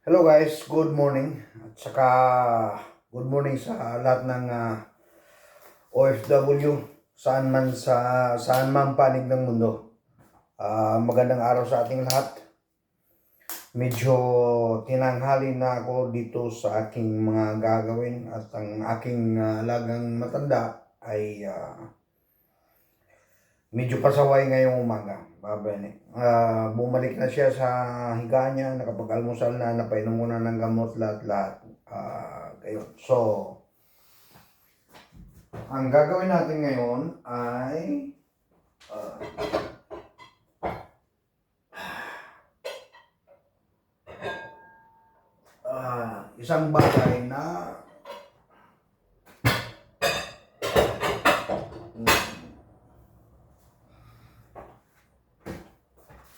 Hello guys, good morning. At saka good morning sa lahat ng OFW saan man panig ng mundo. Magandang araw sa ating lahat. Medyo tinanghali na ako dito sa aking mga gagawin at ang aking alagang matanda ay medyo pasaway ngayong umaga. Bumalik na siya sa higa niya, nakapag-almusal na, napainom muna ng gamot, lahat-lahat. So, ang gagawin natin ngayon ay isang bagay na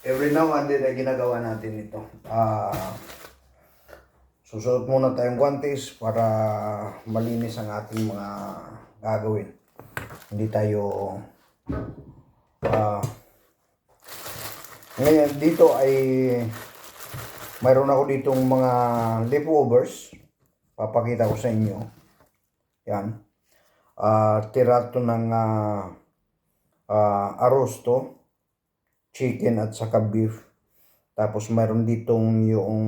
every now and then ay ginagawa natin ito. Susuot muna tayong guantes para malinis ang ating mga gagawin. Hindi tayo ngayon dito ay mayroon ako ditong mga leftovers. Papakita ko sa inyo. Yan. Tira to ng arosto, chicken at saka beef. Tapos mayroon ditong yung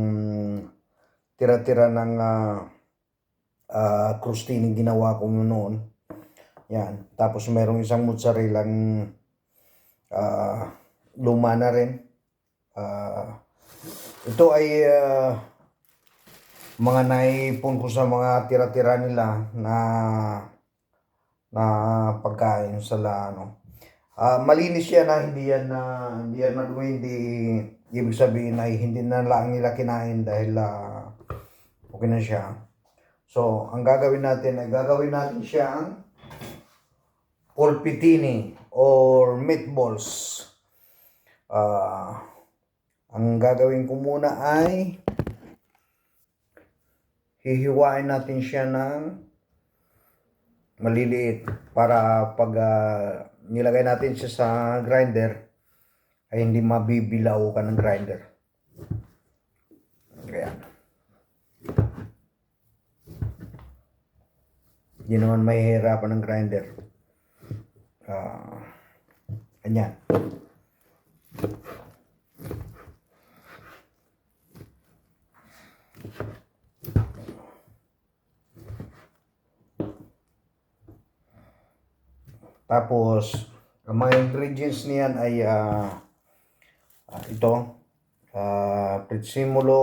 tira-tira ng crostini ginawa ko noon. Yan. Tapos mayroong isang mozzarella luma na rin. Ito ay mga naipon ko sa mga tira-tira nila na pagkain sa malinis yan hindi yan madumi, hindi ibig sabihin ay hindi na lang nila kinain dahil okay na siya. So, ang gagawin natin ay gagawin natin siyang polpettini or meatballs. Ang gagawin ko muna ay hihiwain natin siya ng maliliit para pag nilagay natin siya sa grinder ay hindi mabibilaw ka ng grinder. Ayan. Hindi naman mahihirapan ng grinder. Ganyan. Tapos, ang mga ingredients niyan ay ito, pretsimulo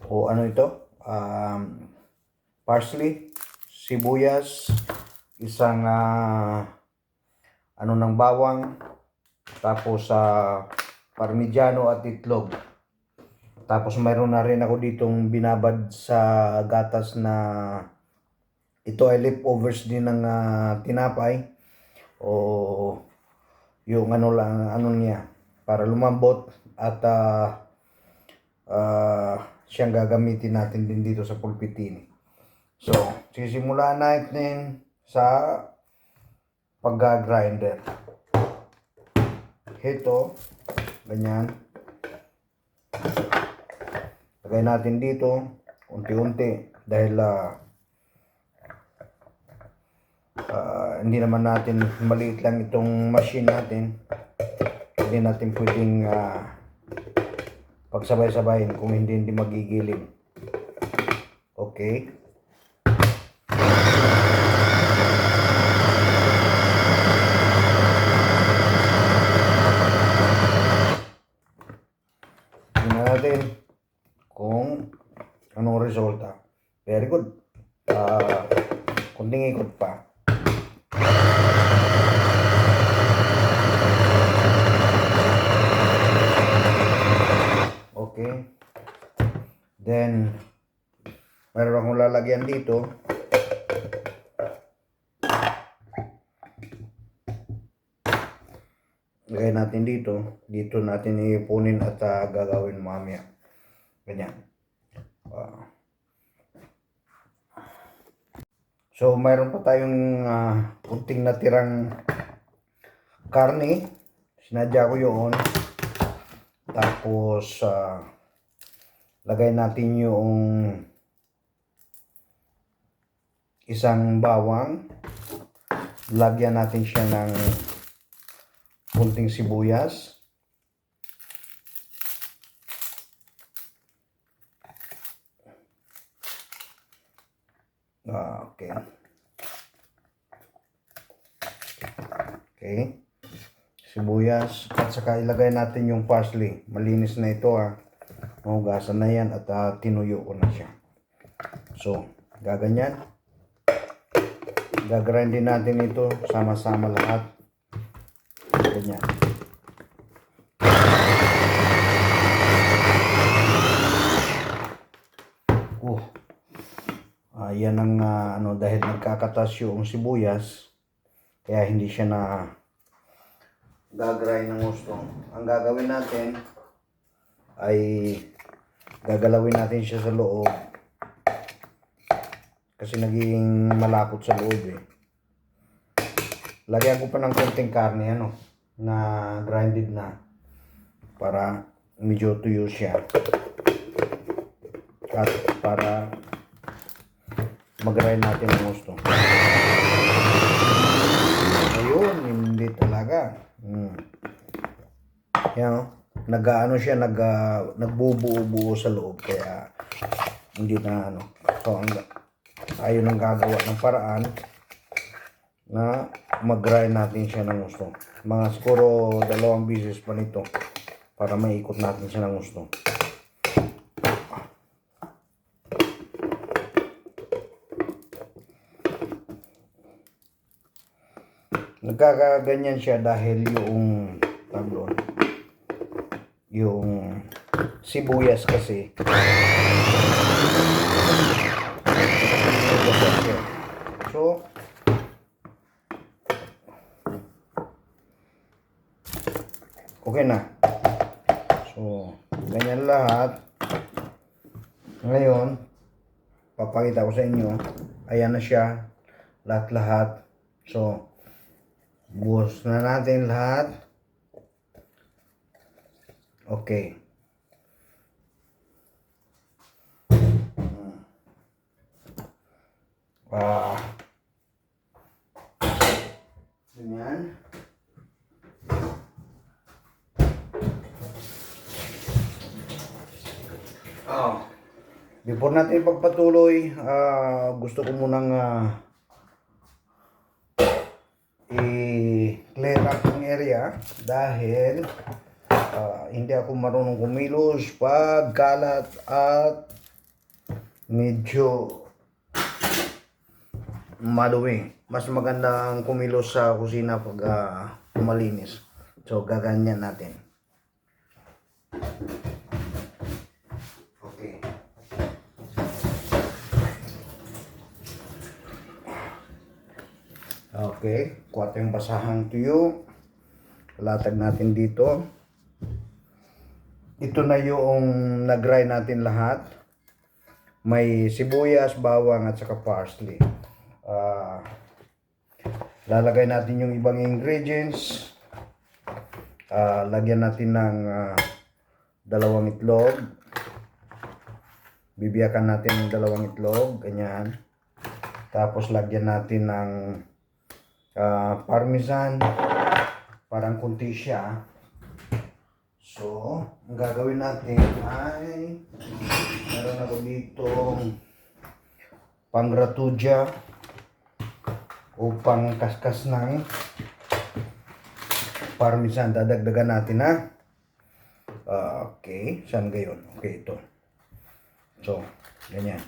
o ano ito, parsley, sibuyas, isang ng bawang, tapos parmigiano at itlog. Tapos mayroon na rin ako ditong binabad sa gatas na ito ay leftovers din ng tinapay o yung niya para lumambot at siyang gagamitin natin din dito sa polpettini. So, sisimulan natin sa pag-grinder. Ito, ganyan. Lagay natin dito unti-unti dahil hindi naman natin maliit lang itong machine natin. Hindi natin pwedeng pagsabay-sabayin kung hindi magigilid. Okay. Tingnan natin kung anong resulta. Very good. Kunting ikot pa. Okay. Then, mayroon akong lalagyan dito. Lagay natin dito. Dito natin ipunin at gagawin mamaya. Ganyan. So, mayroon pa tayong kunting natirang karne. Sinadya ko yun. Tapos, lagay natin yung isang bawang. Lagyan natin siya ng kunting sibuyas. Okay. Okay. Sibuyas. At saka ilagay natin yung parsley. Malinis na ito ha. Mahugasan na yan at tinuyo ko na siya. So, gaganyan. Gagrind din natin ito. Sama-sama lahat. Ganyan. Yan ang dahil nagkakatas yung sibuyas, kaya hindi siya na gagrind ng gusto. Ang gagawin natin ay gagalawin natin siya sa loob kasi naging malapot sa loob eh. Lagyan ko pa ng konting karne na grinded na para medyo tuyo siya at para mag-grind natin ang gusto. Ayun, hindi talaga. Yan, siya, nagbubuo-buo sa loob. Kaya, hindi na So, tayo nang gagawa ng paraan na mag-grind natin siya ng gusto. Mga siguro 2 beses pa nito para maikot natin siya ng gusto. Nagkakaganyan siya dahil yung sibuyas kasi so okay na. So ganyan lahat. Ngayon papakita ko sa inyo, ayan na siya lahat. So buhos na natin lahat. Okay. Ganyan. Before natin pagpatuloy, gusto ko munang i-clear up yung area dahil hindi ako marunong kumilos pag kalat at medyo madumi. Mas magandang kumilos sa kusina pag malinis. So gaganyan natin. Okay. Okay, kuha tayong basahang tuyo. Latag natin dito. Ito na yung nag-grind natin lahat. May sibuyas, bawang at saka parsley. Lalagay natin yung ibang ingredients. Lagyan natin ng 2 itlog. Bibiyakan natin ng 2 itlog. Ganyan. Tapos lagyan natin ng parmesan. Parang kunti siya. So, ang gagawin natin ay meron ako ditong pangratudya o pangkaskas ng parmesan. Dadagdagan natin okay, saan gayon? Okay, ito. So, ganyan.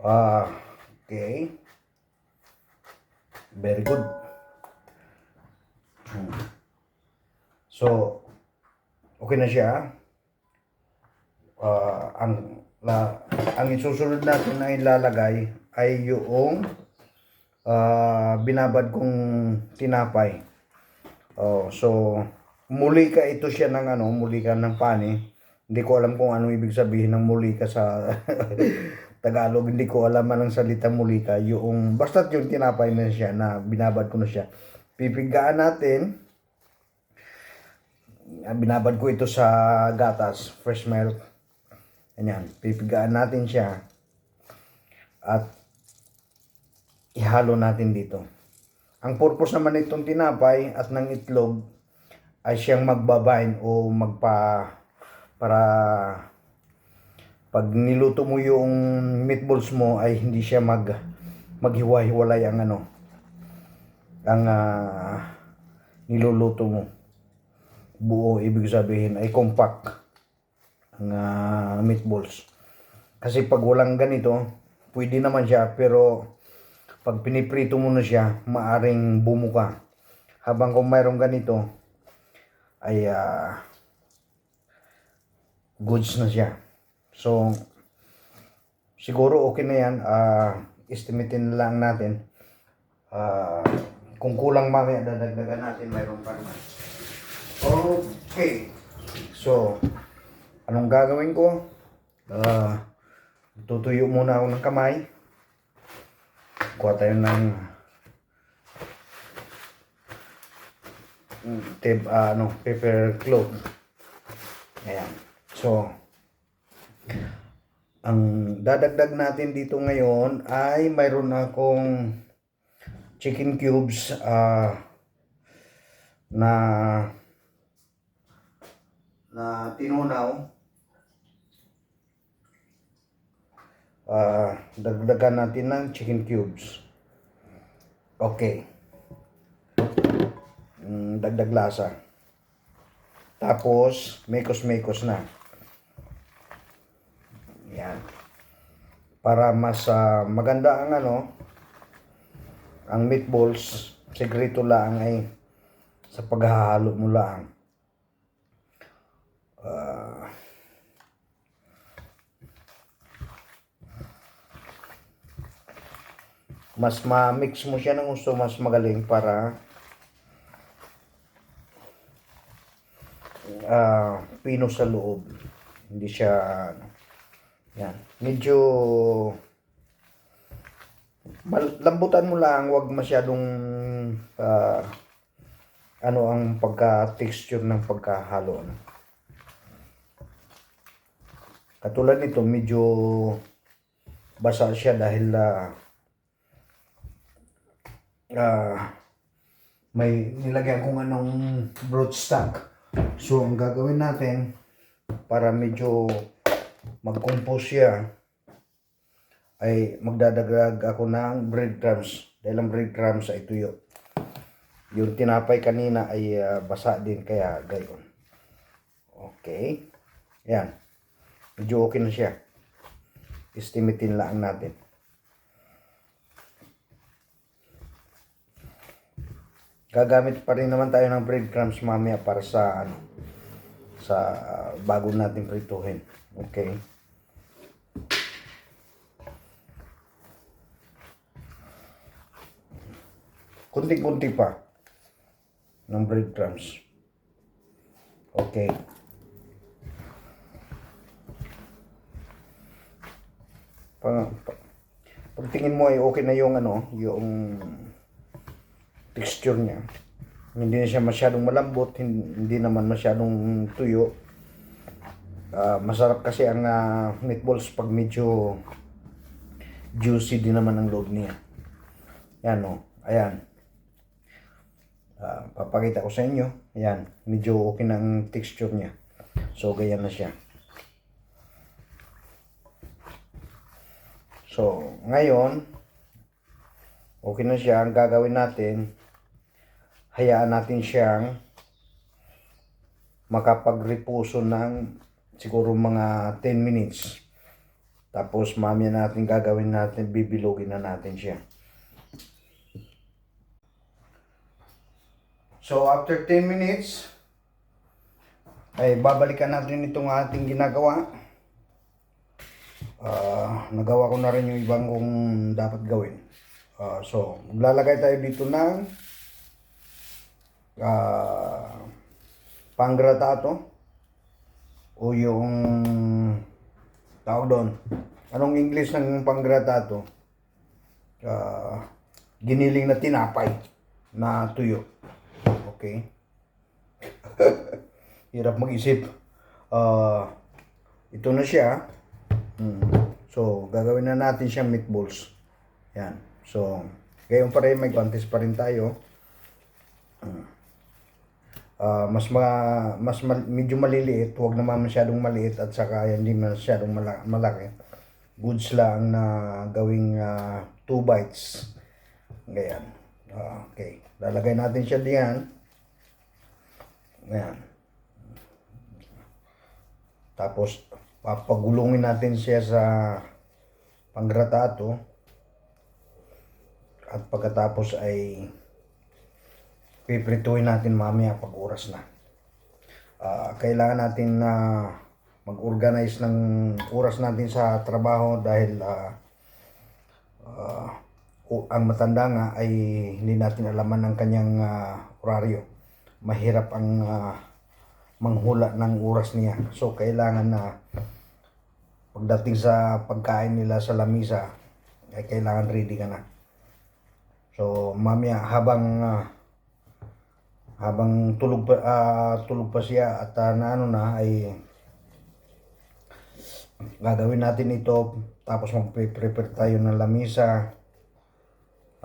Okay. Very good. So, okay na siya. Ang isusunod natin na ilalagay ay yung binabad kong tinapay. So, mulika ito siya ng mulika ng pani. Hindi ko alam kung ano ibig sabihin ng mulika sa Tagalog. Hindi ko alam ang salita mulika. Basta't yung tinapay na siya na binabad ko na siya. Pipigaan natin. Binabad ko ito sa gatas, fresh milk. Ayan, pipigaan natin siya at ihalo natin dito. Ang purpose naman nitong tinapay at ng itlog ay siyang magbabind o para pag niluto mo yung meatballs mo ay hindi siya maghiwa-hiwalay ang niluluto mo. Buo, ibig sabihin ay compact ang meatballs. Kasi pag walang ganito, pwede naman siya, pero pag piniprito mo na siya, maaring bumuka. Habang kung mayroong ganito, ay goods na siya. So, siguro okay na yan. Estimatein lang natin. Kung kulang mamaya, dadagdagan natin, mayroon pa naman. Okay. So, anong gagawin ko? Tutuyo muna ako ng kamay. Kuha tayo ng paper cloth. Ayan. So, ang dadagdag natin dito ngayon ay mayroon akong chicken cubes na tinunaw. Dagdagan natin ng chicken cubes. Okay. Dagdag lasa. Tapos, mekos-mekos na. Yan. Para mas maganda ang meatballs, sekreto lang ay sa paghahalo mo lang. Mas ma-mix mo siya ng gusto, mas magaling para pino sa loob. Hindi siya yan. Medyo lambutan mo lang, wag masyadong ang pagka-texture ng pagkahalo. Katulad nito, medyo basa siya dahil may nilagyan kung anong broadstock. So, ang gagawin natin para medyo mag-compose siya ay magdadagdag ako ng breadcrumbs. Dahil ang breadcrumbs ay tuyo. Yung tinapay kanina ay basa din, kaya gayon. Okay. Yan. Medyo okay na siya. Estimatein lang natin. Gagamit pa rin naman tayo ng breadcrumbs mamaya para sa bago natin prituhin. Okay. Kunti-kunti pa ng breadcrumbs. Okay. Pagtingin mo ay okay na yung yung texture niya. Hindi na siya masyadong malambot, hindi naman masyadong tuyo. Masarap kasi ang meatballs pag medyo juicy din naman ang loob niya. Yan ayan. Papakita ko sa inyo. Ayan, medyo okay na ang texture niya. So, ganyan na siya. So, ngayon, okay na siya. Ang gagawin natin, hayaan natin siyang makapagreposo ng siguro mga 10 minutes. Tapos mamaya natin gagawin natin, bibilogin na natin siya. So after 10 minutes, ay babalikan natin itong ating ginagawa. Nagawa ko na rin yung ibang kung dapat gawin. So, maglalagay tayo dito ng pangratato o yung tawag doon. Anong English ng pangratato? Giniling na tinapay na tuyo. Okay. hirap mag-isip. Ito na siya. So, gagawin na natin siyang meatballs. Yan. So, gayon pa rin, may contest pa rin tayo. Medyo maliliit, huwag naman masyadong maliit at saka hindi masyadong malaki. Goods lang na gawing 2 bites. Ganyan. Okay. Lalagay natin siya diyan. Ganyan. Tapos, papagulungin natin siya sa panggratato. At pagkatapos ay piprituhin natin mamaya pag oras na. Kailangan natin na mag-organize ng oras natin sa trabaho dahil ang matanda nga ay hindi natin alaman ng kanyang oraryo. Mahirap ang manghula ng oras niya. So, kailangan na pagdating sa pagkain nila sa lamisa, ay kailangan ready ka na. So, mamaya habang tulog pa siya at ay gagawin natin ito. Tapos magpe-prepare tayo ng lamisa.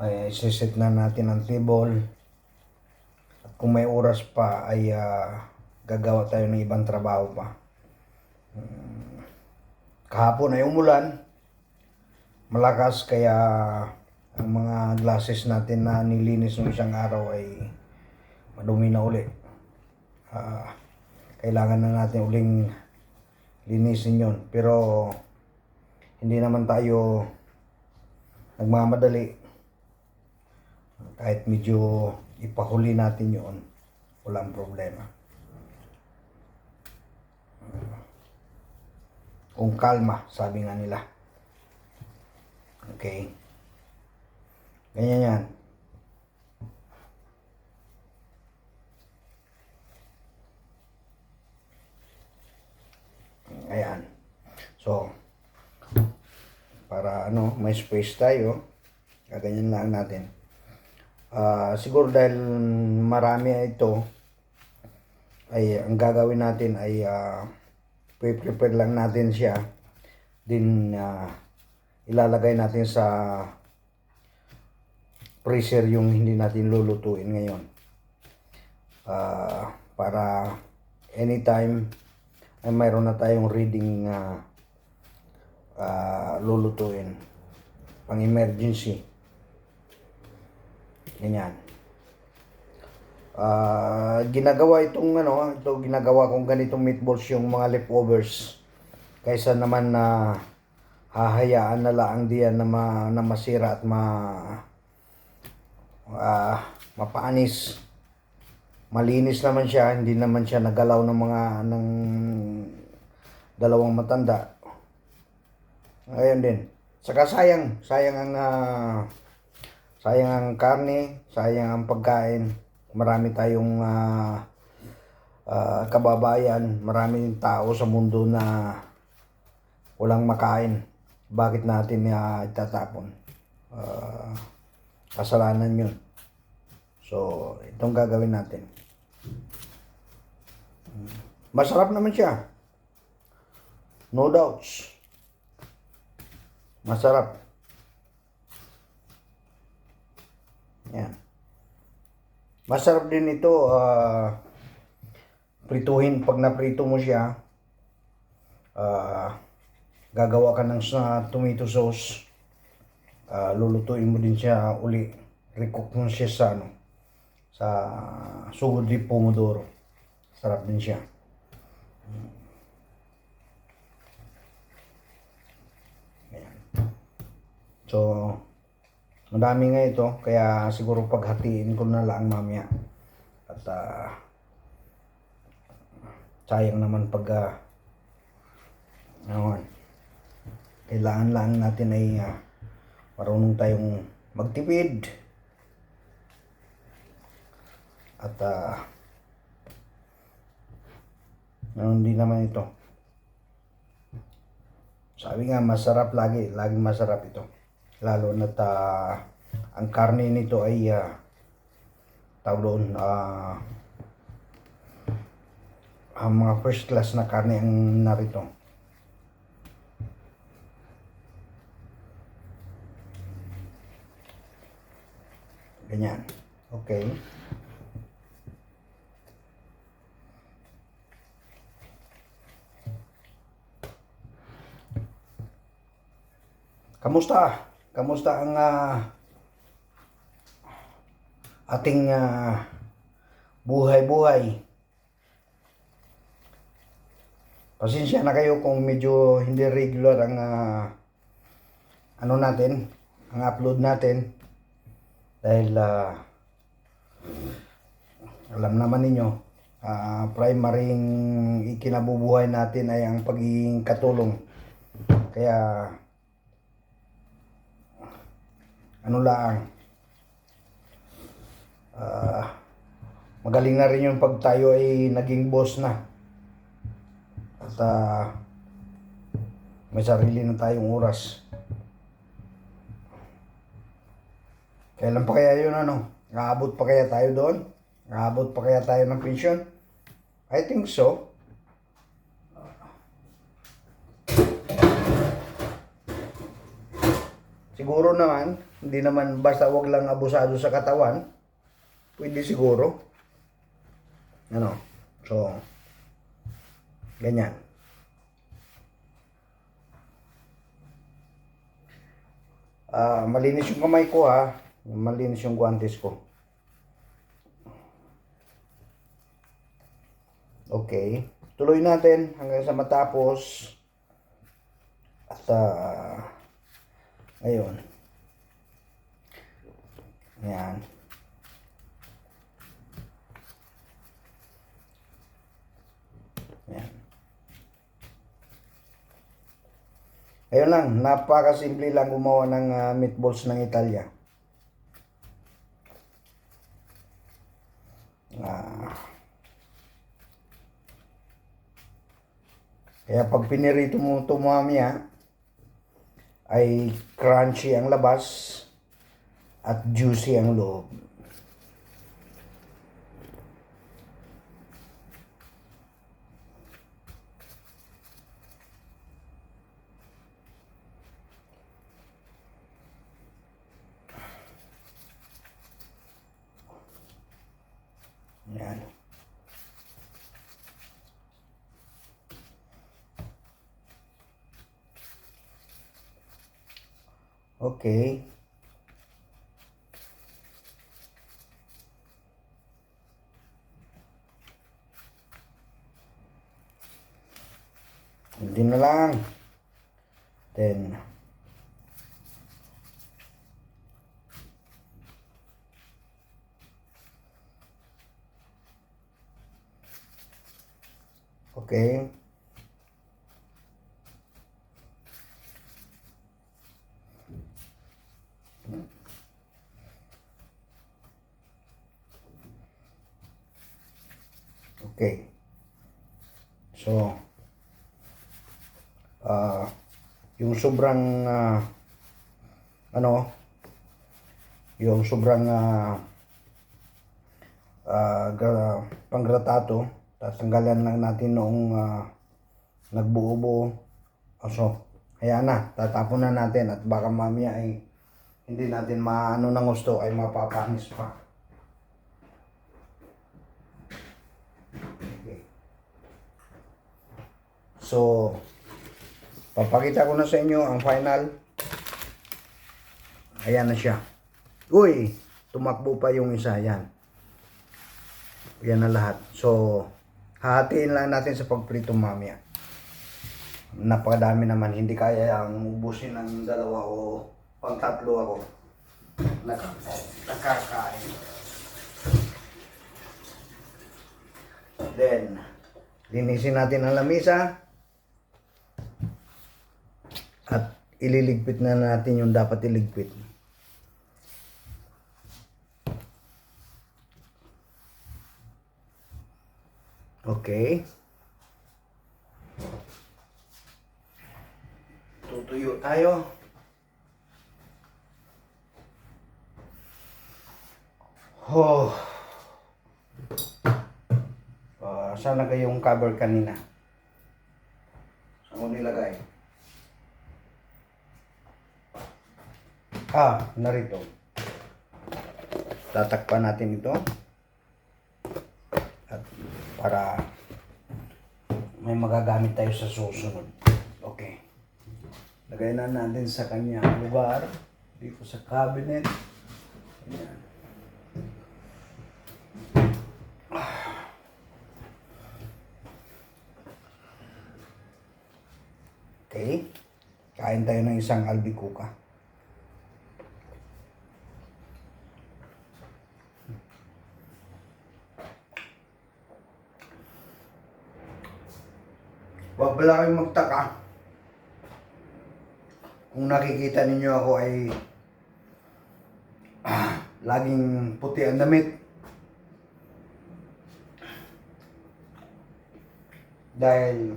Ay isiset na natin ang table. At kung may oras pa ay gagawa tayo ng ibang trabaho pa. Kahapon ay umulan, malakas, kaya ang mga glasses natin na nilinis ng isang araw ay madumi na uli. Kailangan na natin uling linisin yon. Pero hindi naman tayo nagmamadali. Kahit medyo ipahuli natin yon, walang problema. Kung kalma, sabi nga nila. Okay. Ganyan yan. Ayan. So, para may space tayo, gaganyan lang natin. Siguro dahil marami ito, ay ang gagawin natin ay prepare lang natin siya, din ilalagay natin sa freezer yung hindi natin lulutuin ngayon, para anytime ay mayroon na tayong reading lulutuin pang emergency. Ganyan. Ginagawa ginagawa kong ganitong meatballs yung mga leftovers, kaysa naman na hahayaan na lang diyan na masira at mapaanis. Malinis naman siya, hindi naman siya nagalaw ng dalawang matanda. Ayun din. Saka sayang ang karne, sayang ang pagkain. Marami tayong kababayan, maraming tao sa mundo na walang makain. Bakit natin itatapon? Kasalanan yun. So, itong gagawin natin. Masarap naman siya. No doubts. Masarap. Yan. Masarap din ito, prituhin. Pag naprito mo siya, gagawa ka ng tomato sauce, lulutuin mo din siya uli, recook mo siya sa sugod di pomodoro. Sarap din siya. Ayan. So, madami nga ito, kaya siguro paghatiin ko na lang mamaya. At sayang naman pag kailangan lang natin ay marunong tayong magtipid. At hindi naman ito. Sabi nga, masarap laging masarap ito. Lalo na't ang karne nito ay ang mga first class na karne ang narito. Ganyan. Okay. Kamusta? Kamusta ang ating buhay-buhay? Pasensya na kayo kung medyo hindi regular ang ano natin, ang upload natin. Dahil alam naman ninyo, primaryng ikinabubuhay natin ay ang pagiging katulong. Kaya ano lang, magaling na rin yung pag tayo ay naging boss na. At may sarili na tayong oras. Kailan pa kaya yun ano? Aabot pa kaya tayo doon? Aabot pa kaya tayo ng pension? I think so. Siguro naman, hindi naman basta wag lang abusado sa katawan. Pwede siguro. Ano? So, ganyan. Malinis yung kamay ko ha. Malinis yung guantes ko. Okay. Tuloy natin hanggang sa matapos. At ayun. Ayan. Ayan. Ayun lang, napakasimple lang gumawa ng meatballs ng Italia. Kaya pag pinirito mo ito mamaya, ay crunchy ang labas at juicy ang loob. Yan. Okay. Hindi na lang. Then, okay. Okay. So, yung sobrang ano, yung sobrang pangratato, tatanggalan lang natin noong nagbuo-buo. So, kaya na, tatapon na natin at baka mamaya ay hindi natin maano ng gusto ay mapapanis pa. Okay. So, papakita ko na sa inyo ang final. Ayan na siya. Uy, tumakbo pa yung isa. Yan. Yan na lahat. So, hahatiin lang natin sa pagprito mamaya. Napakadami naman. Hindi kaya ang ubusin ng dalawa o pang tatlo ako. Nakakain. Then, linisin natin ang lamisa. At ililigpit na natin yung dapat iligpit. Okay. Tutuyo tayo. Saan na kayong cover kanina? Saan mo nilagay? Narito. Tatakpan natin ito. At para may magagamit tayo sa susunod. Okay. Lagay na natin sa kanyang lugar. Dito sa cabinet. Ayan. Okay. Kain tayo ng isang albikuka. Huwag pala kayong magtaka. Kung nakikita ninyo ako ay laging puti ang damit. Dahil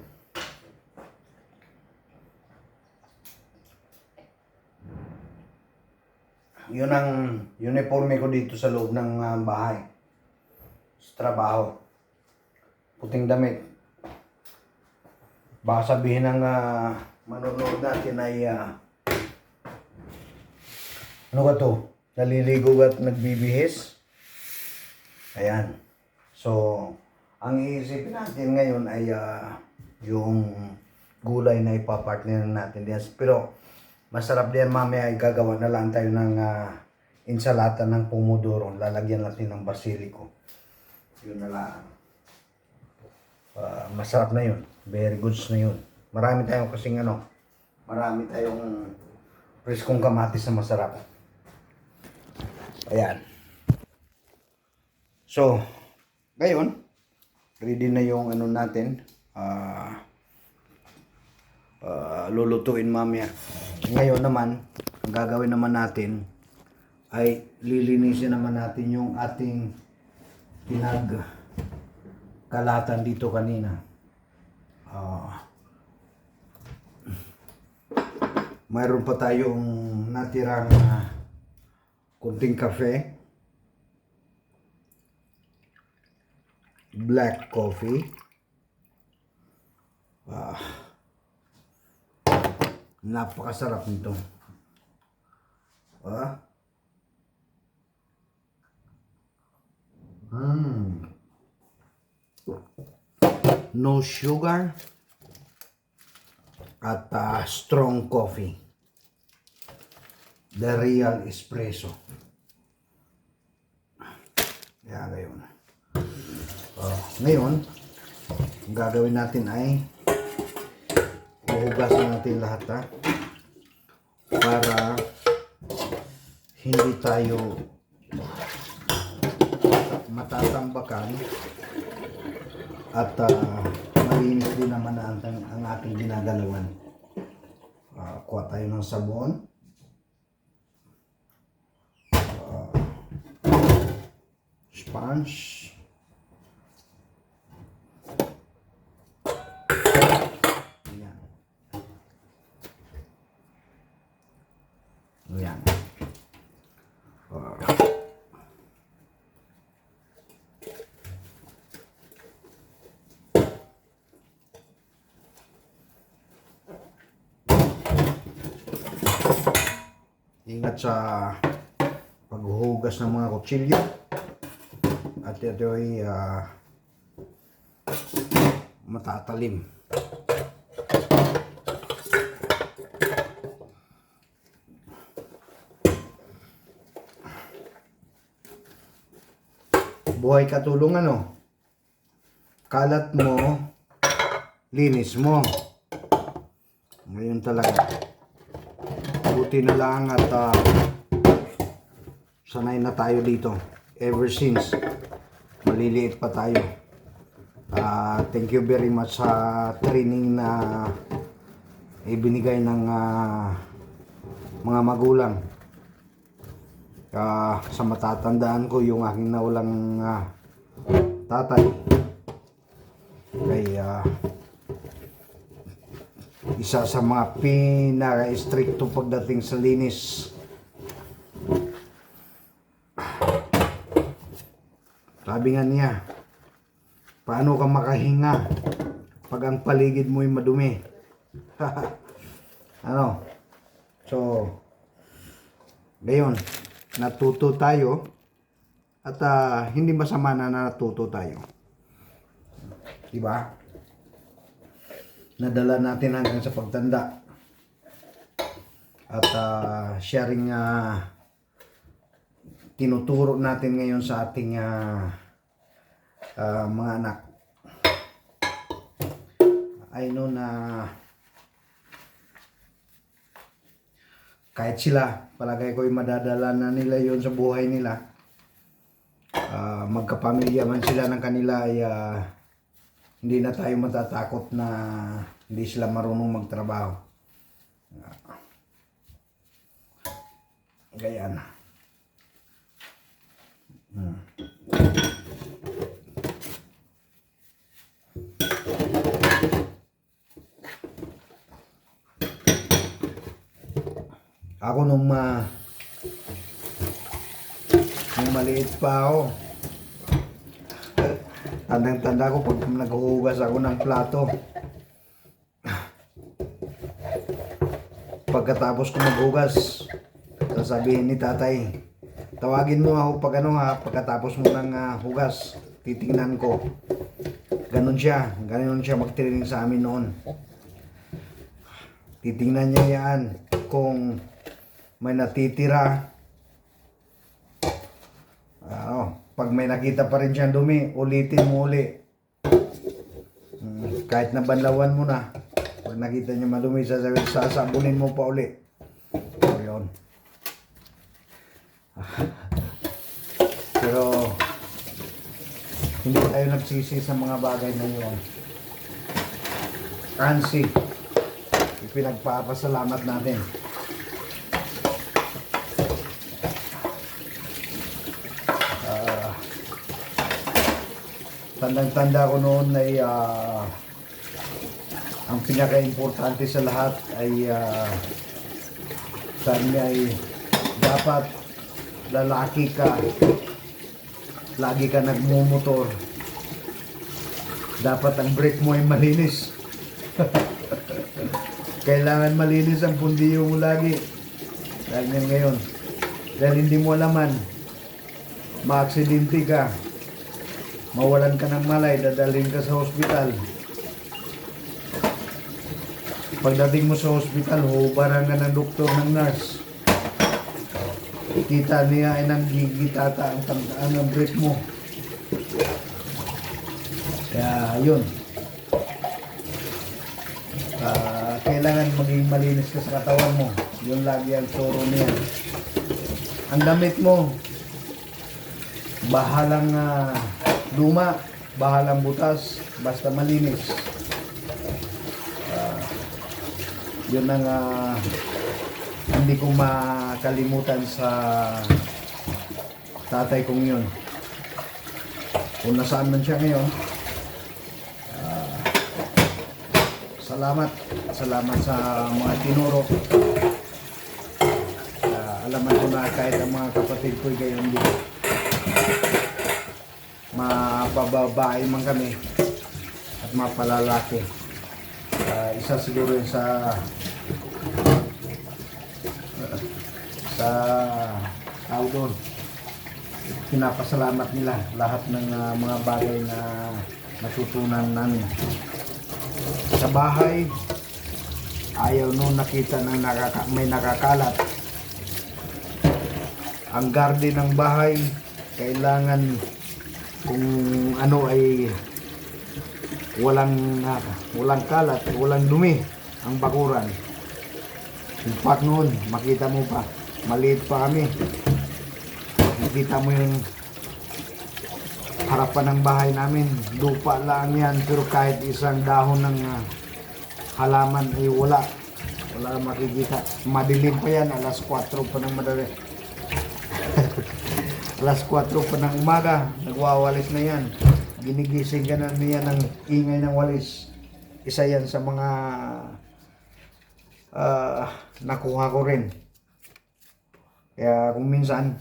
yun ang uniforme ko dito sa loob ng bahay. Sa trabaho. Puting damit. Baka sabihin ng manonood natin ay ano ka to? Naliligo at nagbibihis? Ayan. So, ang iisipin natin ngayon ay yung gulay na ipapartner natin diyan. Pero, masarap din mamaya ay gagawa na lang tayo ng insalata ng pomodoro. Lalagyan natin ng basilico. Yun na lang. Masarap na yun. Very goods na yun. Marami tayong marami tayong preskong kamatis na masarap. Ayan. So, ngayon, ready na yung natin. Lulutuin mamaya. Ngayon naman, ang gagawin naman natin ay lilinisin naman natin yung ating kalatan dito kanina. Mayroon pa tayong natirang kunting kape, black coffee, napakasarap nito. No sugar at strong coffee. The real espresso. Kaya ngayon. Ngayon, ang gagawin natin ay huhugasan natin lahat para hindi tayo matatambakan at malinis din naman ang ating ginagalawan. Kuha tayo ng sabon. Sponge. Ayan. Ayan. Ingat sa paghuhugas ng mga kutsilyo. At ito ay matatalim. Buhay katulong kalat mo, linis mo. Ngayon talaga. Buti na lang at sanay na tayo dito. Ever since maliliit pa tayo. Thank you very much sa training na ibinigay ng mga magulang. Sa matatandaan ko yung aking nawalang tatay ay isa sa mga pinaka-stricto pagdating sa linis. Sabi nga niya, Paano ka makahinga pag ang paligid mo'y madumi? Ano? So, ngayon, natuto tayo at hindi masama na natuto tayo. Diba? Nadala natin hanggang sa pagtanda. At sharing tinuturo natin ngayon sa ating mga anak. I know na kahit sila, palagay ko'y madadala na nila yon sa buhay nila. Magkapamilya man sila ng kanila ay hindi na tayo matatakot na hindi sila marunong magtrabaho. Ganyan. Ako nung maliit pa ako, tandang-tanda ko pag naghuhugas ako ng plato. Pagkatapos ko maghugas, sasabihin ni tatay, tawagin mo ako pag pagkatapos mo ng hugas, titingnan ko. Ganon siya magtraining sa amin noon. Titingnan niya yan kung may natitira. Pag may nakita pa rin siyang dumi, ulitin mo uli. Kahit na banlawan mo na, pag nakita niya madumi, sasabunin mo pa uli. Yun. Pero hindi tayo nagsisi sa mga bagay na yun. Kansi, ipinagpapasalamat natin. Tandang-tanda ko noon ay ang pinaka-importante sa lahat ay sabi niya ay dapat lalaki ka, lagi ka nagmumotor, dapat ang brake mo ay malinis. Kailangan malinis ang pundiyo mo lagi. Dahil yan ngayon, dahil hindi mo alaman, maaksidente ka, mawalan ka ng malay, dadalhin ka sa hospital. Pagdating mo sa hospital, hubaran ka ng doktor, ng nurse. Kita niya ay nanggigitata ang brake mo. Kaya yun, kailangan maging malinis ka sa katawan mo. Yun lagi ang turo niya. Ang damit mo, bahalang luma, bahalang butas, basta malinis. Yun ang hindi ko makalimutan sa tatay kong yun. Kung nasaan man siya ngayon, salamat sa mga tinuro. Alaman ko na kahit ang mga kapatid ko gayon din, mapababae man kami at mapalalaki. Isa siguro yun sa tao doon. Pinapasalamat nila lahat ng mga bagay na natutunan namin. Sa bahay, ayaw nung nakita na may nakakalat. Ang garden ng bahay, kailangan kung ano ay walang kalat, walang dumi ang bakuran. In fact noon, makita mo pa, maliit pa kami. Makita mo yung harapan ng bahay namin, lupa lang yan, pero kahit isang dahon ng halaman ay wala makikita. Madilim pa yan, alas 4 pa ng madali. Alas 4 pa ng umaga, nagwawalis na yan. Ginigising ka na niya ng ingay ng walis. Isa yan sa mga nakuha ko rin. Kaya kung minsan,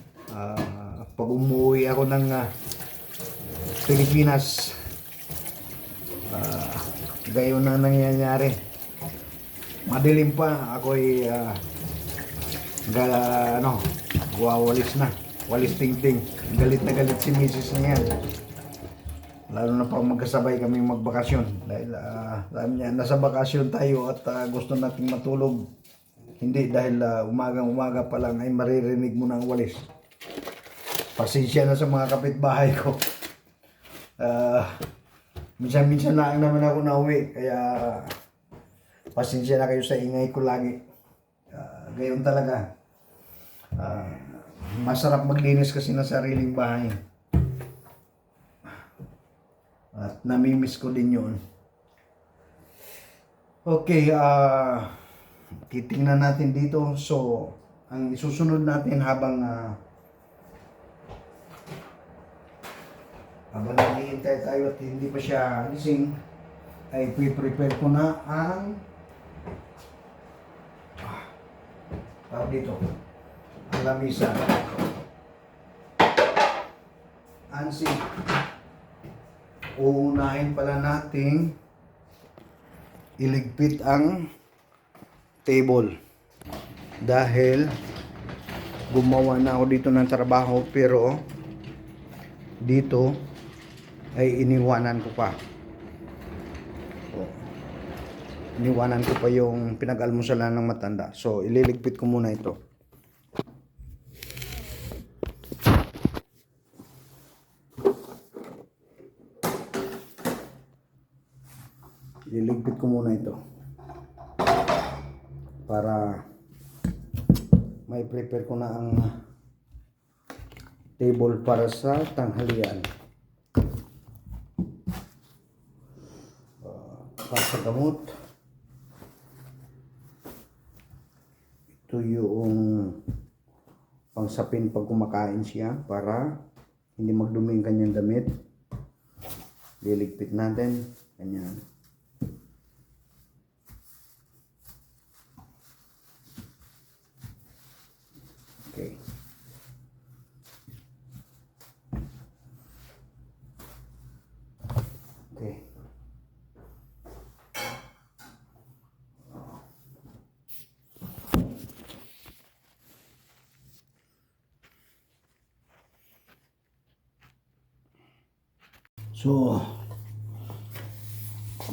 pag umuwi ako ng Pilipinas, Gayon na nangyayari. Madilim pa, ako'y wawalis na. Walis ting-ting. Galit na galit si misis niya. Lalo na pag magkasabay kami magbakasyon. Dahil sabi niya, nasa bakasyon tayo at gusto nating matulog. Hindi dahil umagang-umaga pa lang ay maririnig mo ng walis. Pasensya na sa mga kapitbahay ko. Minsan-minsan lang naman ako nauwi. Kaya pasensya na kayo sa ingay ko lagi. Gayon talaga. Masarap maglinis kasi ng sariling bahay. At namimiss ko din yun. Okay, titingnan natin dito. So, ang isusunod natin habang naghihintay tayo at hindi pa siya gising, ay prepare ko na ang dito, ang lamisa. Ansi. Uunahin pala nating iligpit ang table dahil gumawa na ako dito ng trabaho, pero dito ay iniwanan ko pa. Iniwanan ko pa yung pinag-almusalan ng matanda. So ililigpit ko muna ito. Liligpit ko muna ito para may prepare ko na ang table para sa tanghalian. Para gamot, ito yung pangsapin pag kumakain siya para hindi magdumi ang kanyang damit. Liligpit natin ganyan. Okay. Okay. So,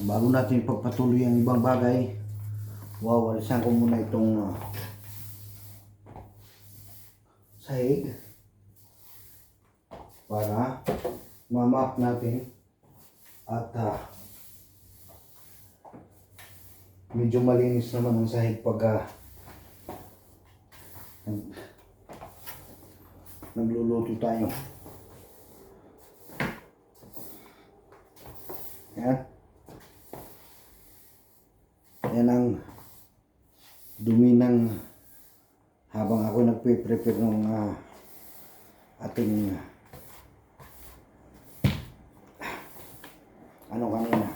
bago natin pagpatuloy ang ibang bagay, wawalisan ko muna itong sahig para mamap natin at medyo malinis naman ang sahig pag nagluluto tayo. Yan. Yan ang dumi ng habang ako nagpe-prepare ng ating kanina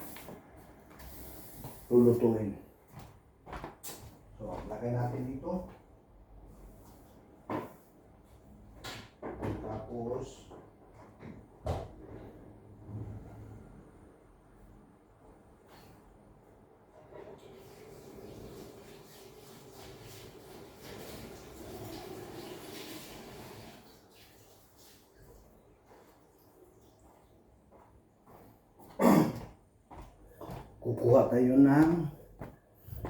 lulutuin. So, lagay natin dito. Tapos kukuha tayo ng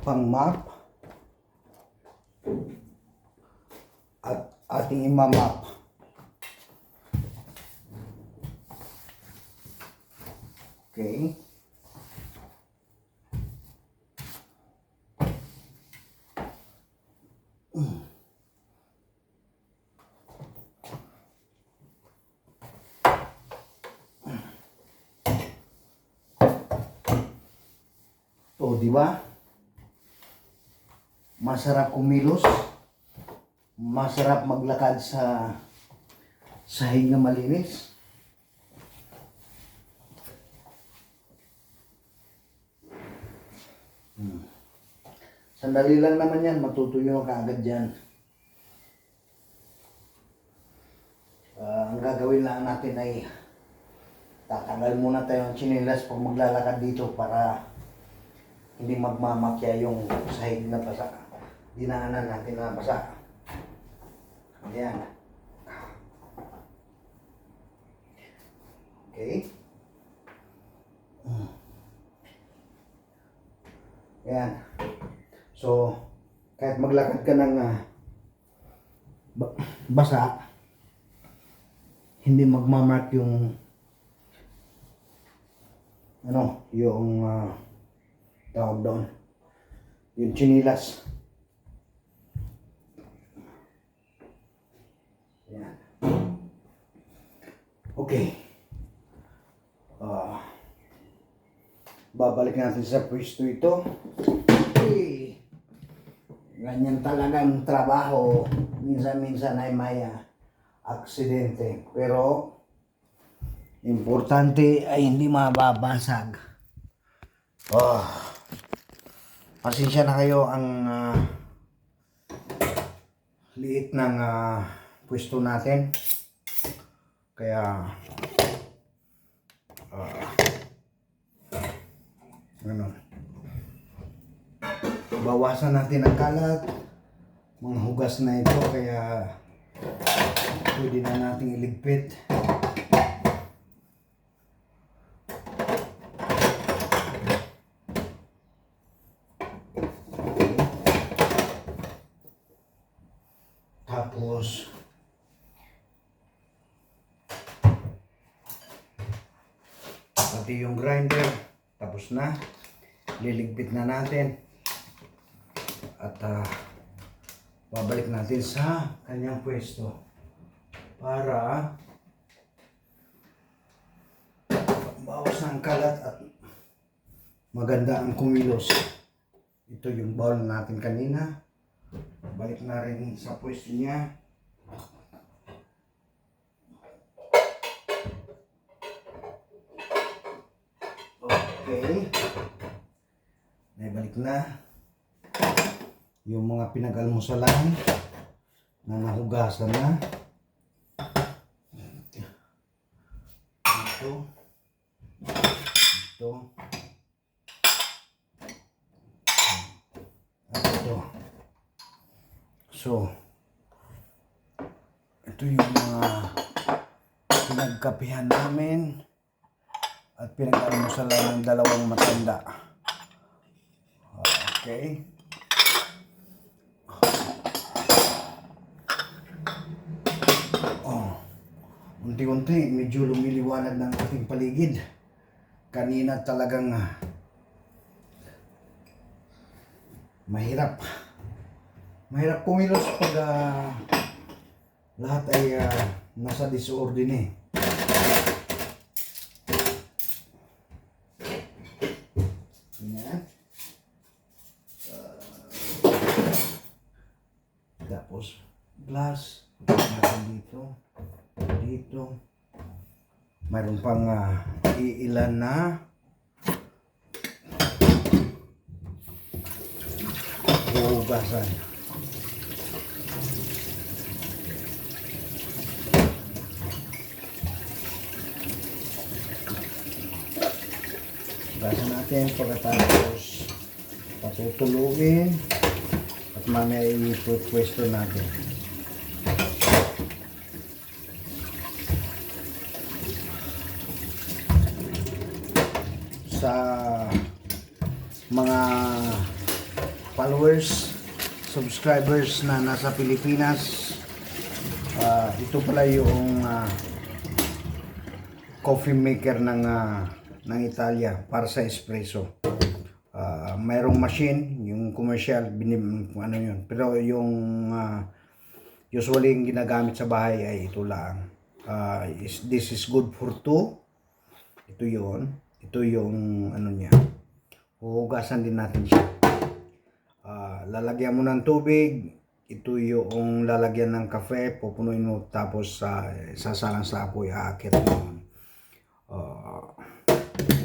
pang-map at ating imamap. Okay. O, di ba? Masarap kumilos, masarap maglakad sa sahig na malinis. Sandali lang naman yan, matutuyo ka agad dyan. Ang gagawin lang natin ay Tatanggal muna tayo ng tsinelas pag maglalakad dito para hindi magmamakya yung sahig na basa. Dinaanan natin na basa. Ayan. Okay. Ayan. So, kahit maglakad ka ng basa, hindi magmamark yung yung tawag doon, yung chinilas. Ayan. Okay. Babalik natin sa pwesto ito. Okay. Ganyan talagang trabaho. Minsan-minsan ay may aksidente. Pero importante ay hindi mababasag. Pasensya na kayo ang liit ng pwesto natin. Kaya bawasan natin ang kalat, mga hugas na ito, kaya pwede na nating iligpit. Tapos pati yung grinder tapos na, liligpit na natin at babalik natin sa kanyang pwesto para bawas ng kalat at maganda ang kumilos. Ito yung bowl natin kanina, balik na rin sa pwesto niya. Okay, naibalik na yung mga pinag-almusalan na nahugasan na. Ito at ito. So ito yung mga pinagkapihan namin at pinag-almusalan ng dalawang matanda. Okay. Unti-unti medyo lumiliwanag ng ating paligid. Kanina talagang mahirap kumilos pag lahat ay nasa disordine eh. Yan. Tapos glass dito mayroon pang iilan na hugasan. Hugasan natin pagkatapos patutuluin at mamaya ipupwesto natin. Sa mga followers, subscribers na nasa Pilipinas, ito pala yung coffee maker ng Italia para sa espresso. Mayroong machine, yung commercial, ano yun. Pero yung usually yung ginagamit sa bahay ay ito lang. This is good for 2. Ito yun. Ito yung ano niya. Huhugasan din natin siya. Lalagyan mo ng tubig. Ito yung lalagyan ng kafe. Pupunuin mo tapos sasalang sa apoy. Aakit mo.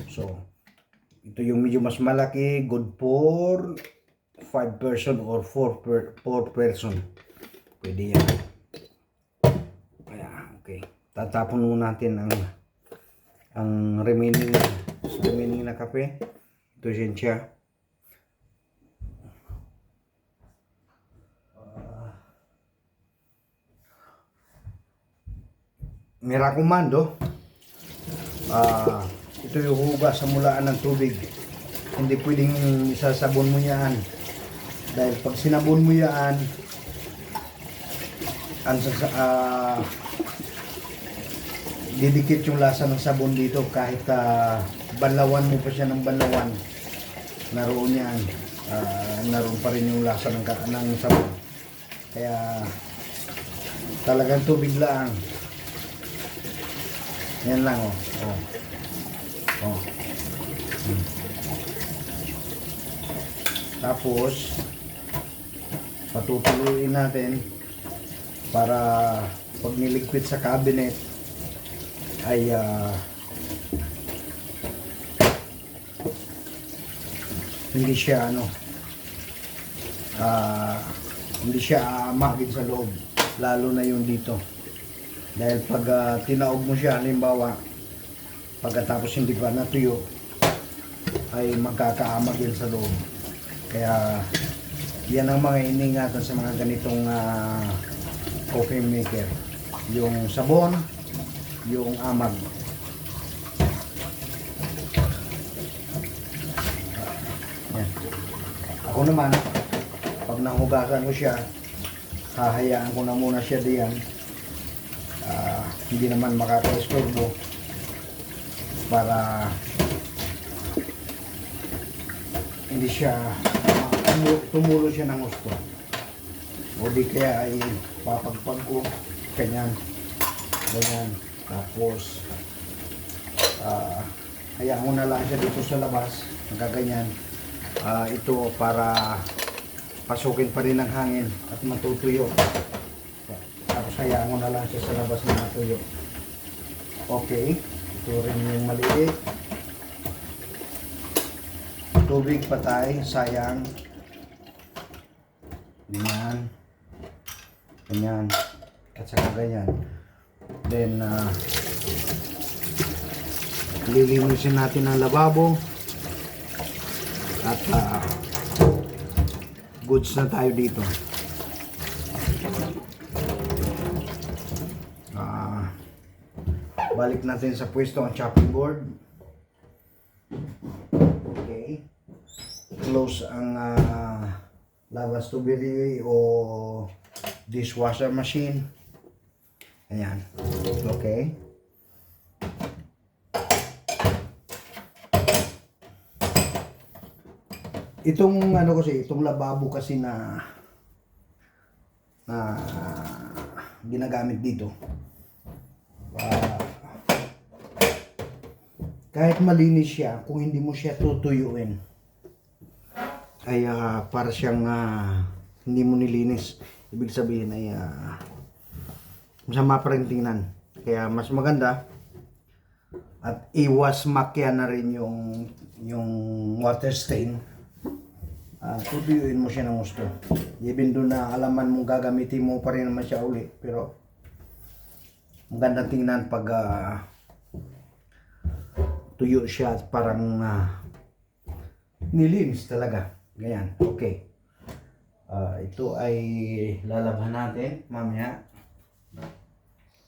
So, ito yung medyo mas malaki. Good for 5 person or 4 person. Pwede yan. Kaya, okay. Tatapon mo natin ang ang remaining na kape. Ito siya. Mirakumando. Ito yung hugas sa mulaan ng tubig. Hindi pwedeng isasabon mo yan. Dahil pag sinabon mo yan, didikit yung lasa ng sabon dito kahit banlawan mo pa siya ng banlawan. Naroon yan. Naroon pa rin yung lasa ng sabon. Kaya talagang tubig lang. Yan lang oh. Tapos patutuloyin natin para pag niliquid sa cabinet ay hindi siya hindi siya aamagin sa loob, lalo na yung dito. Dahil pag tinaog mo siya, halimbawa, pagkatapos hindi pa natuyo, ay magkakaamag yun sa loob. Kaya, yan ang mga iningatan sa mga ganitong coffee maker. Yung sabon, yung amag. Yan. Ako naman, pag nahugasan ko siya, hahayaan ko na muna siya diyan. Hindi naman makaka-estorbo para hindi siya tumulo siya ng gusto, o di kaya ay papagpag ko ganyan, tapos hayaan mo na lang siya dito sa labas nagaganyan. Ito para pasukin pa rin ng hangin at matutuyo. Tapos hayaan mo na lang siya sa labas na natuyo. Okay, ito rin yung maliit. Tubig patay, sayang. Ganyan. At saka ganyan. Then, lilinisin natin ang lababo. At goods na tayo dito. Balik natin sa pwesto ang chopping board. Okay. Close ang lavas tuberi o dishwasher machine. Ayan. Okay. Itong itong lababo kasi na ginagamit dito. Kahit malinis siya, kung hindi mo siya tutuyuin, ay para siyang hindi mo nilinis. Ibig sabihin ay masama pa rin tingnan. Kaya mas maganda at iwas makya na rin yung water stain. Tutuyuin mo siya ng gusto. Even doon na alaman mong gagamitin mo pa rin naman siya uli. Pero maganda tingnan pag tuyo siya at parang nilinis talaga. Ganyan. Okay. Ito ay lalabhan natin mamaya.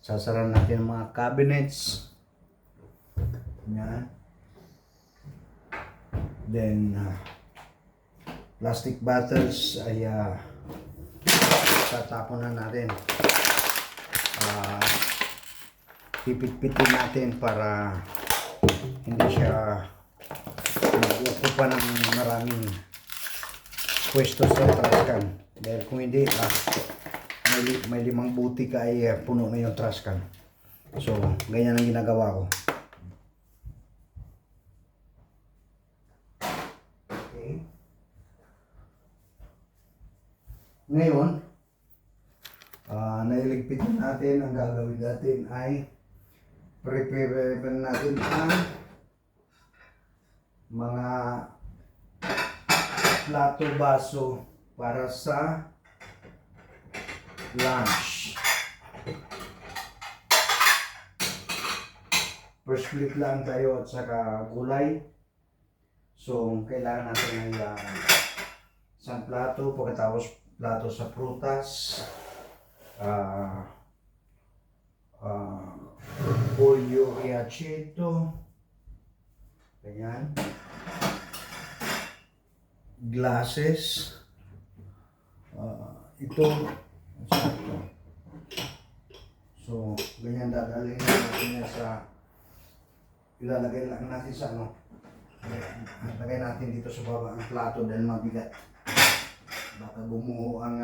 Sasara natin ang mga cabinets. Ganyan. Then plastic bottles ay tatapon na natin. Pipit-pitin natin para hindi siya mag-ocupa ng maraming pwesto sa trash can. Dahil kung hindi, may 5 buti ka ay puno na yung trash can. So, ganyan ang ginagawa ko. Okay. Ngayon, nailigpit natin, ang gagawin natin ay prepare natin ang mga plato, baso para sa lunch. first split lang tayo at saka gulay. So, kailangan natin ay isang plato, pagkatapos plato sa prutas, uh, pollo riacheto, ganyan, glasses, ito, so, ganyan dadalhin natin yan sa, ilalagay lang natin sa ano, lagay natin dito sa baba ang plato dahil mabigat. Baka gumuho ang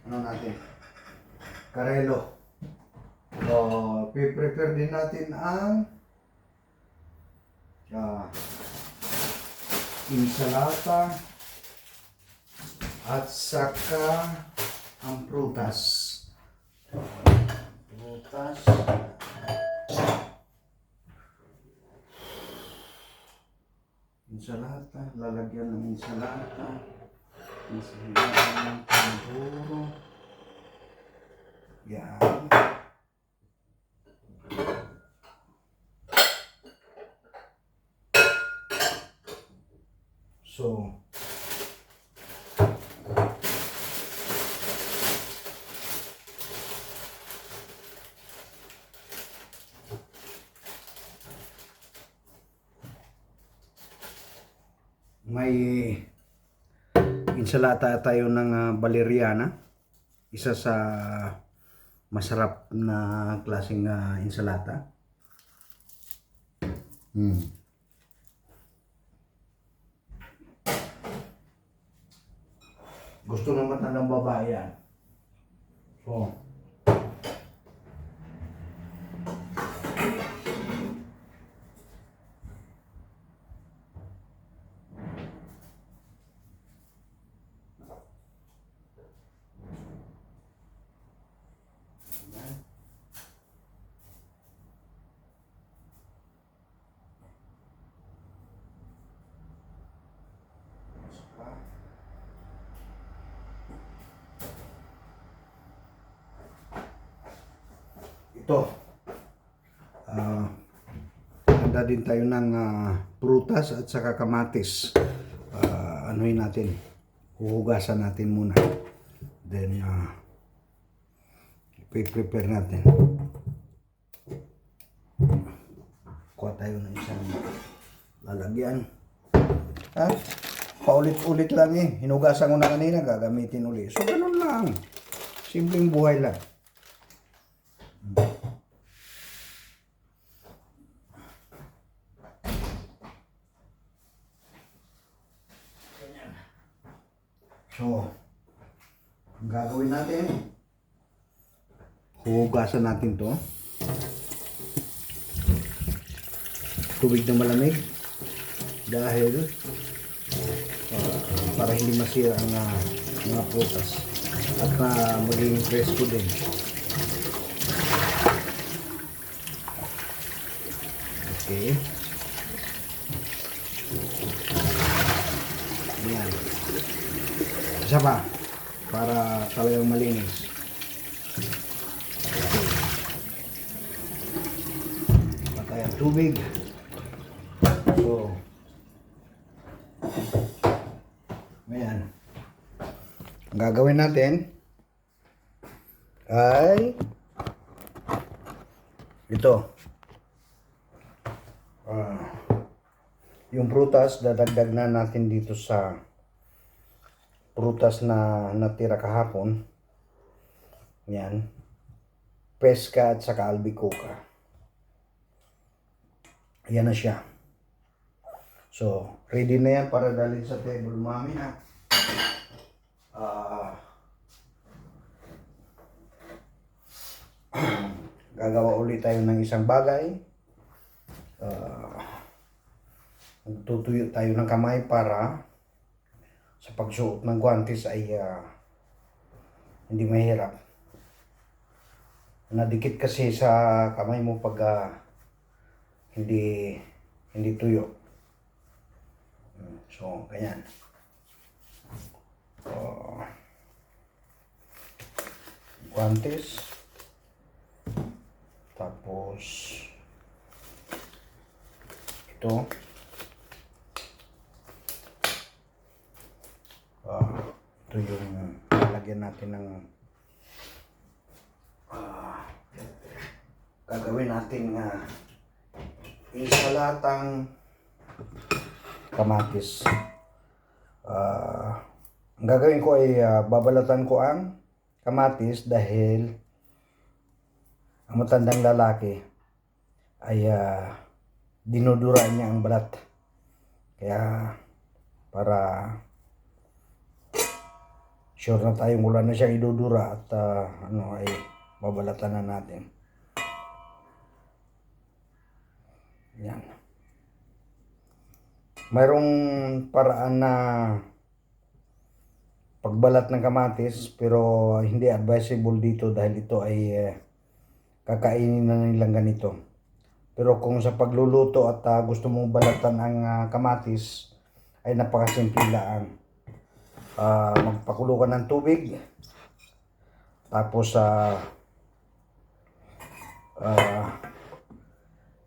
ano natin, karelo. So, prepare din natin ang insalata at saka ang prutas. Insalata, lalagyan ng insalata, ng panduro. Yan. So, may insalata tayo ng valeriana, isa sa masarap na klaseng insalata. Gusto naman ng babae yan. So, ito, handa din tayo ng prutas at saka kamatis. Anuhin natin, huhugasan natin muna. Then, prepare natin. Kuha tayo ng isang lalagyan. Paulit-ulit lang eh. Hinugasan ko na kanina, gagamitin ulit. So, ganun lang. Simpleng buhay lang. So, ang gagawin natin, huhugasan natin to. Tubig na malamig dahil para hindi masira ang mga prutas at maging fresco din. Okay. Ayan. Isa pa para talagang malinis. Okay. Patay ang tubig. So, ayan. Ang gagawin natin ay ito. Yung prutas, dadagdag na natin dito sa prutas na natira kahapon. Yan. Peska at saka albicocca. Ayan na siya. So, ready na yan para dalhin sa table mami na. Gagawa ulit tayo ng isang bagay. Magtutuyo tayo ng kamay para sa pagsuot ng guantes ay hindi mahirap. Nadikit kasi sa kamay mo pag hindi tuyo. So, ganyan. Guantes. Tapos ito. Ito yung lalagyan natin ng gagawin natin insalatang kamatis. Ang gagawin ko ay babalatan ko ang kamatis dahil ang matandang lalaki ay dinuduraan niya ang balat. Kaya para sure na tayong wala na siyang idudura at ay babalatan na natin. Yan. Mayroong paraan na pagbalat ng kamatis pero hindi advisable dito dahil ito ay kakainin na nilang ganito. Pero kung sa pagluluto at gusto mong balatan ang kamatis ay napakasimple lang. Magpakulo ka ng tubig, tapos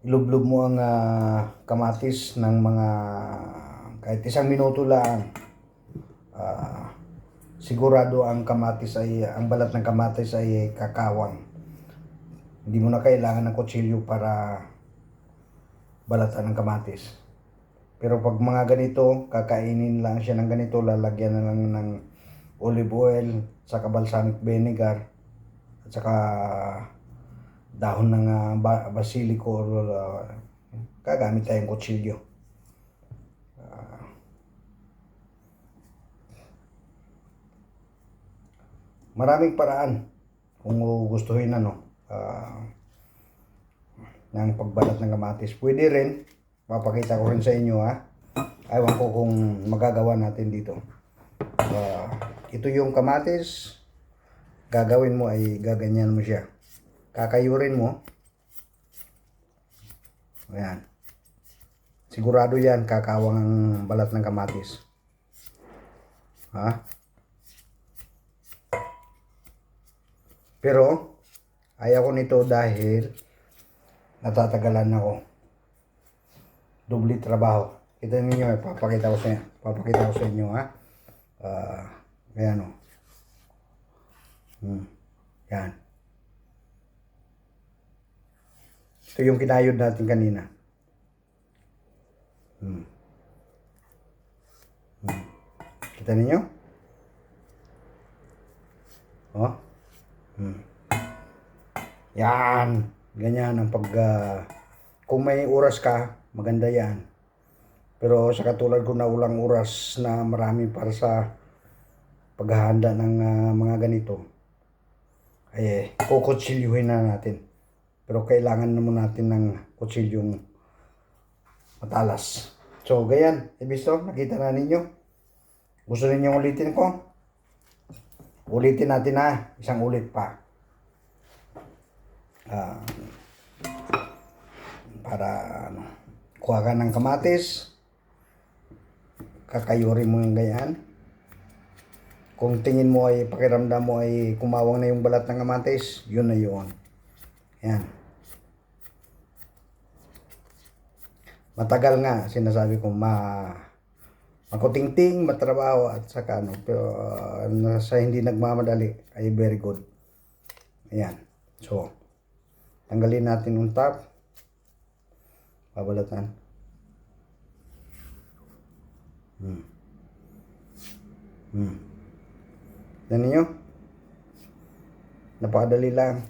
ilublob mo ang kamatis ng mga kahit 1 minuto lang. Sigurado ang kamatis ay ang balat ng kamatis ay kakawang. Hindi mo na kailangan ng kutsilyo para balatan ng kamatis. Pero pag mga ganito, kakainin lang siya ng ganito, lalagyan na lang ng olive oil, saka balsamic vinegar, at saka dahon ng basilico, gagamit tayong kutsilyo. Maraming paraan kung gustuhin ng pagbalat ng kamatis. Pwede rin, papakita ko rin sa inyo Ewan ko kung magagawa natin dito. Ito yung kamatis. Gagawin mo ay gaganyan mo siya. Kakayurin mo. Ayan. Sigurado yan kakawang ang balat ng kamatis. Pero ayaw ko nito dahil natatagalan ako. Dubli trabaho. Kita niyo, papakita ko sa inyo ayan yan. Ito yung kinayod natin kanina. Kita niyo? Yan. Ganyan ang kung may oras ka, maganda yan. Pero sa katulad ko na walang oras na marami para sa paghahanda ng mga ganito, ay kukutsilyuhin na natin. Pero kailangan naman natin ng kutsilyong matalas. So, ganyan. Ibisto, nakita na ninyo. Gusto ninyong ulitin ko? Ulitin natin isang ulit pa. Para kuha ka ng kamatis, kakayurin mo yung ganyan. Kung tingin mo ay pakiramdam mo ay kumawang na yung balat ng kamatis, yun na yun. Yan. Matagal nga, sinasabi ko makutingting, matrabaho at saka pero sa hindi nagmamadali ay very good. Ayan. So, tanggalin natin yung top. Babalatan. Yan ninyo? Napakadali lang.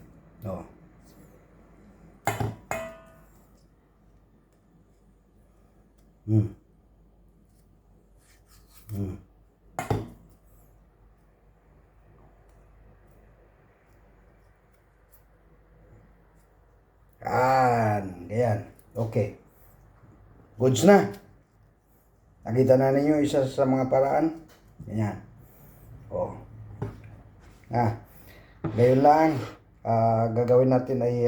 Ganyan. Okay. Goods na. Nakita na ninyo isa sa mga paraan. Ganyan. Ngayon lang, gagawin natin ay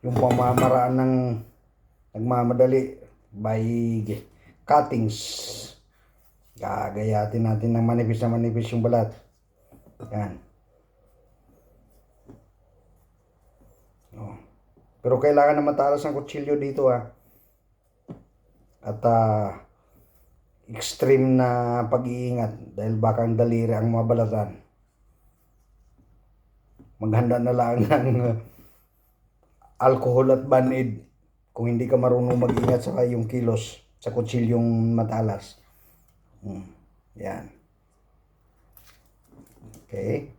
yung pamamaraan ng nagmamadali by cuttings. Gagayatin natin ng manipis na manipis yung balat. Yan. Pero kailangan na matalas ang kutsilyo dito At extreme na pag-iingat dahil baka ang daliri ang mabalatan. Maghanda na lang ng alcohol at band-aid kung hindi ka marunong mag-ingat sa yung kilos sa kutsilyong matalas. Yan. Okay.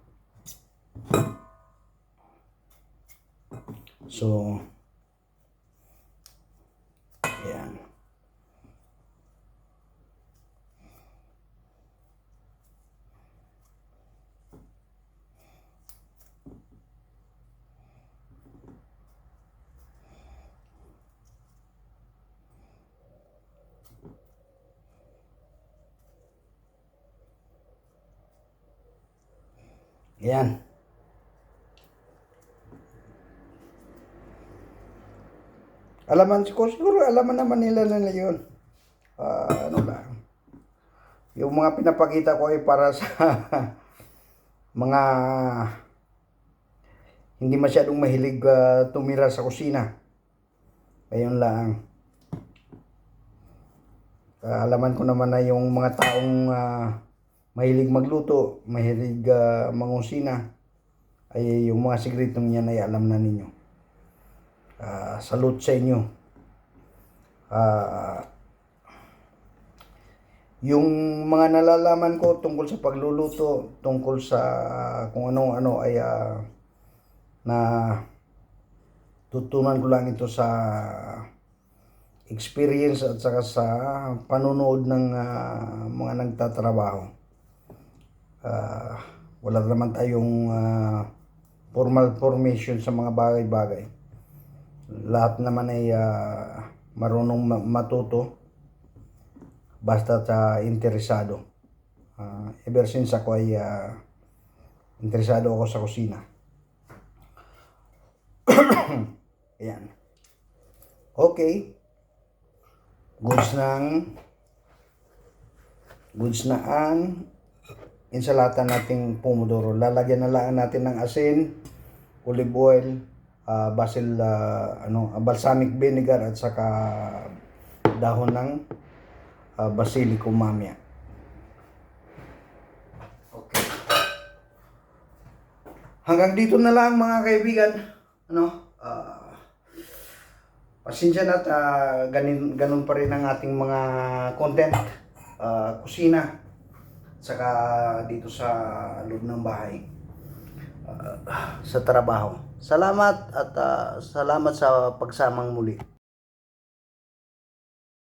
So, yan. Yan. Siguro alaman naman nila na yun. Ano lang. Yung mga pinapakita ko ay para sa mga hindi masyadong mahilig tumira sa kusina. Ayun lang. Alaman ko naman na yung mga taong mahilig magluto, mahilig mangusina, ay yung mga sikretong yan ay alam na ninyo. Salute sa inyo. Yung mga nalalaman ko tungkol sa pagluluto, tungkol sa kung ano-ano ay na tutunan ko lang ito sa experience at saka sa panonood ng mga nagtatrabaho. Wala naman tayong formal formation sa mga bagay-bagay. Lahat naman ay marunong matuto basta interesado. Ever since ako ay interesado ako sa kusina. Ayan. Okay. Goods na ang insalata nating pomodoro. Lalagyan na lang natin ng asin, olive oil, balsamic vinegar at saka dahon ng basilicum mamaya. Okay. Hanggang dito na lang mga kaibigan. Pasensya na at ganun pa rin ang ating mga content, kusina, saka dito sa loob ng bahay, sa trabaho. Salamat at salamat sa pagsamang muli.